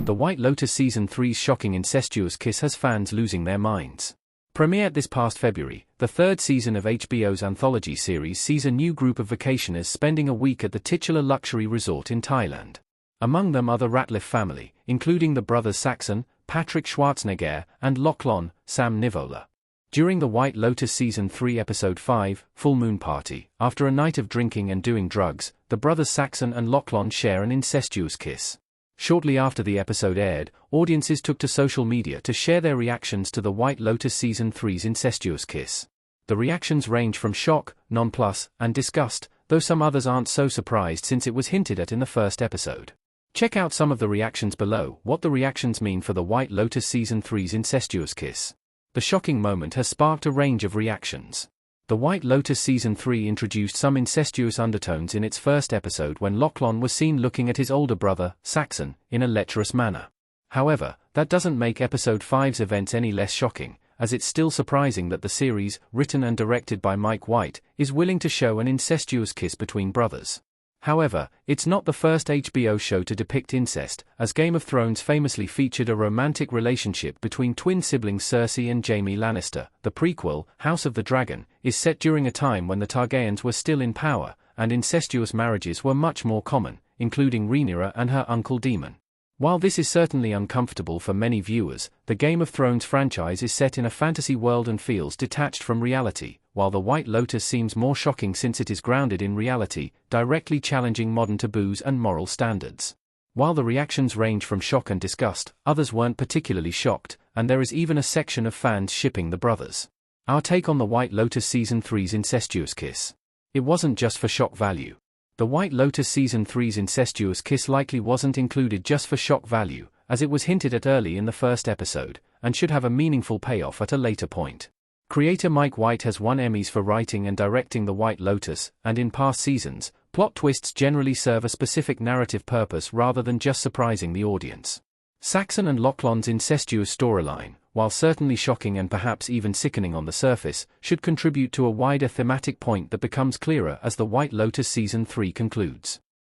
The White Lotus Season 3's shocking incestuous kiss has fans losing their minds. Premiered this past February, the third season of HBO's anthology series sees a new group of vacationers spending a week at the titular luxury resort in Thailand. Among them are the Ratliff family, including the brothers Saxon, Patrick Schwarzenegger, and Lachlan, Sam Nivola. During the White Lotus Season 3 Episode 5, Full Moon Party, after a night of drinking and doing drugs, the brothers Saxon and Lachlan share an incestuous kiss. Shortly after the episode aired, audiences took to social media to share their reactions to the White Lotus Season 3's incestuous kiss. The reactions range from shock, nonplus, and disgust, though some others aren't so surprised since it was hinted at in the first episode. Check out some of the reactions below. What the reactions mean for the White Lotus Season 3's incestuous kiss. The shocking moment has sparked a range of reactions. The White Lotus Season 3 introduced some incestuous undertones in its first episode when Lachlan was seen looking at his older brother, Saxon, in a lecherous manner. However, that doesn't make Episode 5's events any less shocking, as it's still surprising that the series, written and directed by Mike White, is willing to show an incestuous kiss between brothers. However, it's not the first HBO show to depict incest, as Game of Thrones famously featured a romantic relationship between twin siblings Cersei and Jaime Lannister. The prequel, House of the Dragon, is set during a time when the Targaryens were still in power, and incestuous marriages were much more common, including Rhaenyra and her uncle Daemon. While this is certainly uncomfortable for many viewers, the Game of Thrones franchise is set in a fantasy world and feels detached from reality, while the White Lotus seems more shocking since it is grounded in reality, directly challenging modern taboos and moral standards. While the reactions range from shock and disgust, others weren't particularly shocked, and there is even a section of fans shipping the brothers. Our take on the White Lotus Season 3's incestuous kiss. It wasn't just for shock value. The White Lotus Season 3's incestuous kiss likely wasn't included just for shock value, as it was hinted at early in the first episode, and should have a meaningful payoff at a later point. Creator Mike White has won Emmys for writing and directing The White Lotus, and in past seasons, plot twists generally serve a specific narrative purpose rather than just surprising the audience. Saxon and Lachlan's incestuous storyline, while certainly shocking and perhaps even sickening on the surface, should contribute to a wider thematic point that becomes clearer as The White Lotus Season 3 concludes.